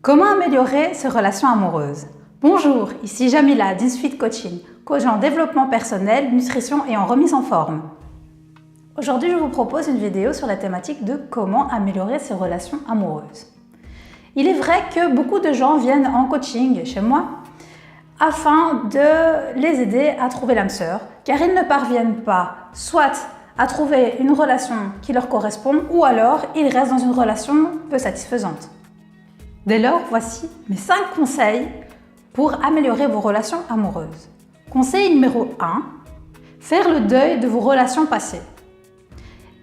Comment améliorer ses relations amoureuses? Bonjour, ici Jamila d'InSuite Coaching, coach en développement personnel, nutrition et en remise en forme. Aujourd'hui, je vous propose une vidéo sur la thématique de comment améliorer ses relations amoureuses. Il est vrai que beaucoup de gens viennent en coaching chez moi afin de les aider à trouver l'âme sœur, car ils ne parviennent pas soit à trouver une relation qui leur correspond ou alors ils restent dans une relation peu satisfaisante. Dès lors, voici mes 5 conseils pour améliorer vos relations amoureuses. Conseil numéro 1, faire le deuil de vos relations passées.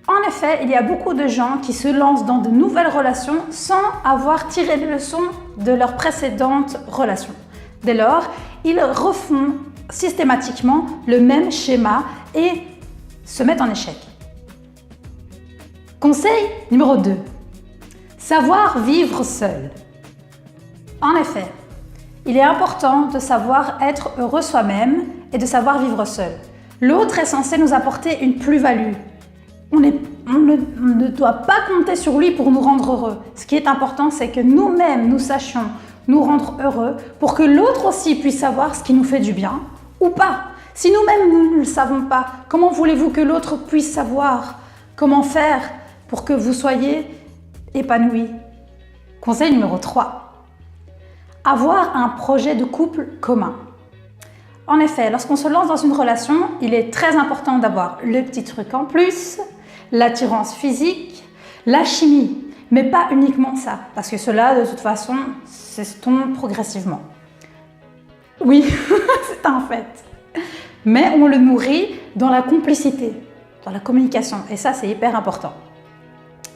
En effet, il y a beaucoup de gens qui se lancent dans de nouvelles relations sans avoir tiré les leçons de leurs précédentes relations. Dès lors, ils refont systématiquement le même schéma et se mettent en échec. Conseil numéro 2, savoir vivre seul. En effet, il est important de savoir être heureux soi-même et de savoir vivre seul. L'autre est censé nous apporter une plus-value. On ne doit pas compter sur lui pour nous rendre heureux. Ce qui est important, c'est que nous-mêmes, nous sachions nous rendre heureux pour que l'autre aussi puisse savoir ce qui nous fait du bien ou pas. Si nous-mêmes, nous ne le savons pas, comment voulez-vous que l'autre puisse savoir comment faire pour que vous soyez épanoui? Conseil numéro 3. Avoir un projet de couple commun. En effet, lorsqu'on se lance dans une relation, il est très important d'avoir le petit truc en plus, l'attirance physique, la chimie, mais pas uniquement ça, parce que cela, de toute façon, s'estompe progressivement. Oui, c'est un fait. Mais on le nourrit dans la complicité, dans la communication, et ça, c'est hyper important.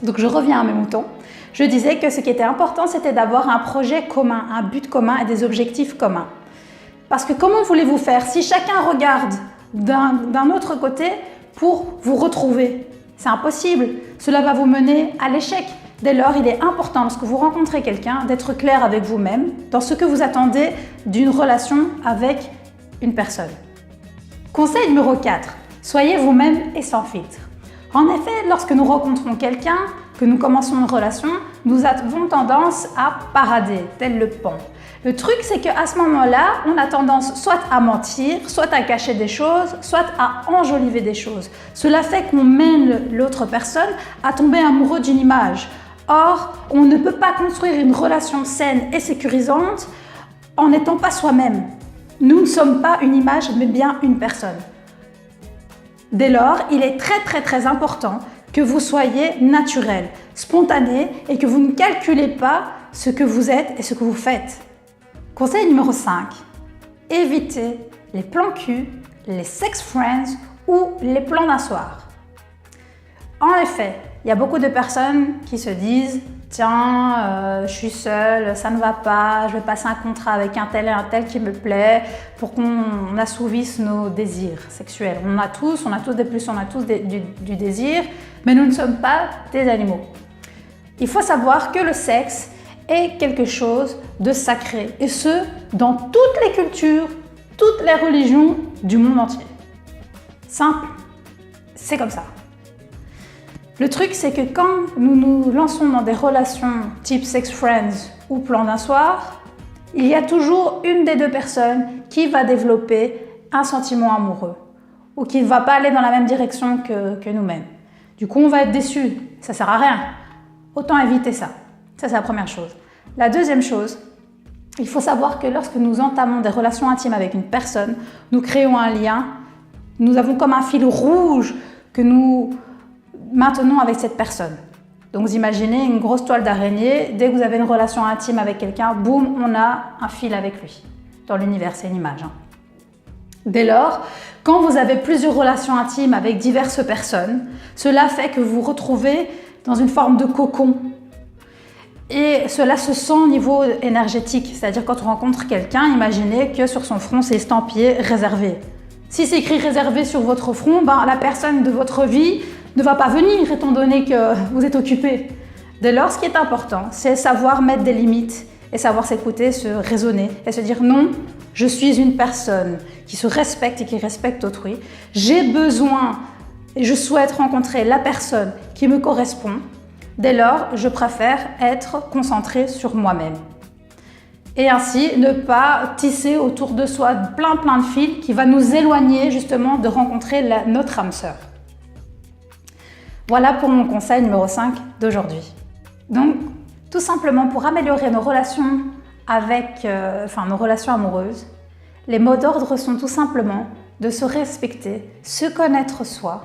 Donc, je reviens à mes moutons. Je disais que ce qui était important, c'était d'avoir un projet commun, un but commun et des objectifs communs. Parce que comment voulez-vous faire si chacun regarde d'un autre côté pour vous retrouver? C'est impossible. Cela va vous mener à l'échec. Dès lors, il est important, lorsque vous rencontrez quelqu'un, d'être clair avec vous-même dans ce que vous attendez d'une relation avec une personne. Conseil numéro 4. Soyez vous-même et sans filtre. En effet, lorsque nous rencontrons quelqu'un, que nous commençons une relation, nous avons tendance à parader, tel le pan. Le truc, c'est qu'à ce moment-là, on a tendance soit à mentir, soit à cacher des choses, soit à enjoliver des choses. Cela fait qu'on mène l'autre personne à tomber amoureux d'une image. Or, on ne peut pas construire une relation saine et sécurisante en n'étant pas soi-même. Nous ne sommes pas une image, mais bien une personne. Dès lors, il est très important que vous soyez naturel, spontané et que vous ne calculez pas ce que vous êtes et ce que vous faites. Conseil numéro 5. Évitez les plans cul, les sex friends ou les plans d'un soir. En effet, il y a beaucoup de personnes qui se disent « Tiens, je suis seule, ça ne va pas, je vais passer un contrat avec un tel et un tel qui me plaît pour qu'on assouvisse nos désirs sexuels. » On a tous des pulsions, on a tous du désir, mais nous ne sommes pas des animaux. Il faut savoir que le sexe est quelque chose de sacré, et ce, dans toutes les cultures, toutes les religions du monde entier. Simple, c'est comme ça. Le truc, c'est que quand nous nous lançons dans des relations type sex friends ou plan d'un soir, il y a toujours une des deux personnes qui va développer un sentiment amoureux ou qui ne va pas aller dans la même direction que nous-mêmes. Du coup, on va être déçu. Ça ne sert à rien. Autant éviter ça. Ça, c'est la première chose. La deuxième chose, il faut savoir que lorsque nous entamons des relations intimes avec une personne, nous créons un lien. Nous avons comme un fil rouge que nous maintenons avec cette personne. Donc vous imaginez une grosse toile d'araignée, dès que vous avez une relation intime avec quelqu'un, boum, on a un fil avec lui. Dans l'univers, c'est une image. Dès lors, quand vous avez plusieurs relations intimes avec diverses personnes, cela fait que vous vous retrouvez dans une forme de cocon. Et cela se sent au niveau énergétique, c'est-à-dire quand on rencontre quelqu'un, imaginez que sur son front, c'est estampillé « réservé ». Si c'est écrit « réservé » sur votre front, la personne de votre vie ne va pas venir étant donné que vous êtes occupé. Dès lors, ce qui est important, c'est savoir mettre des limites et savoir s'écouter, se raisonner et se dire non, je suis une personne qui se respecte et qui respecte autrui. J'ai besoin et je souhaite rencontrer la personne qui me correspond. Dès lors, je préfère être concentrée sur moi-même. et ainsi ne pas tisser autour de soi plein de fils qui va nous éloigner justement de rencontrer notre âme sœur. Voilà pour mon conseil numéro 5 d'aujourd'hui. Donc, tout simplement pour améliorer nos relations nos relations amoureuses, les mots d'ordre sont tout simplement de se respecter, se connaître soi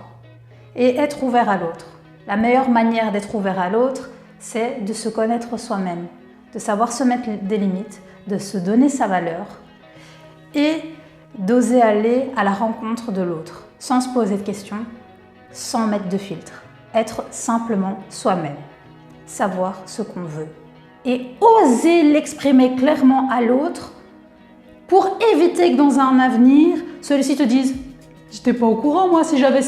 et être ouvert à l'autre. La meilleure manière d'être ouvert à l'autre, c'est de se connaître soi-même, de savoir se mettre des limites, de se donner sa valeur et d'oser aller à la rencontre de l'autre, sans se poser de questions, sans mettre de filtre. Être simplement soi-même, savoir ce qu'on veut et oser l'exprimer clairement à l'autre pour éviter que dans un avenir, celui-ci te dise « J'étais pas au courant, moi, si j'avais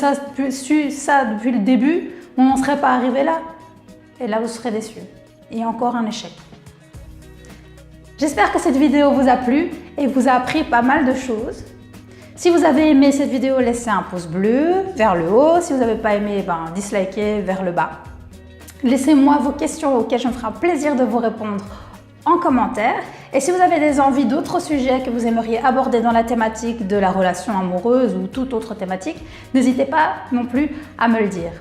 su ça depuis le début, on n'en serait pas arrivé là. » Et là, vous serez déçus. Et encore un échec. J'espère que cette vidéo vous a plu et vous a appris pas mal de choses. Si vous avez aimé cette vidéo, laissez un pouce bleu vers le haut. Si vous n'avez pas aimé, dislikez vers le bas. Laissez-moi vos questions auxquelles je me ferai un plaisir de vous répondre en commentaire. Et si vous avez des envies d'autres sujets que vous aimeriez aborder dans la thématique de la relation amoureuse ou toute autre thématique, n'hésitez pas non plus à me le dire.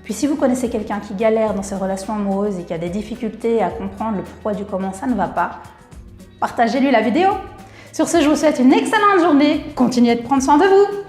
Puis si vous connaissez quelqu'un qui galère dans ses relations amoureuses et qui a des difficultés à comprendre le pourquoi du comment ça ne va pas, partagez-lui la vidéo. Sur ce, je vous souhaite une excellente journée. Continuez de prendre soin de vous.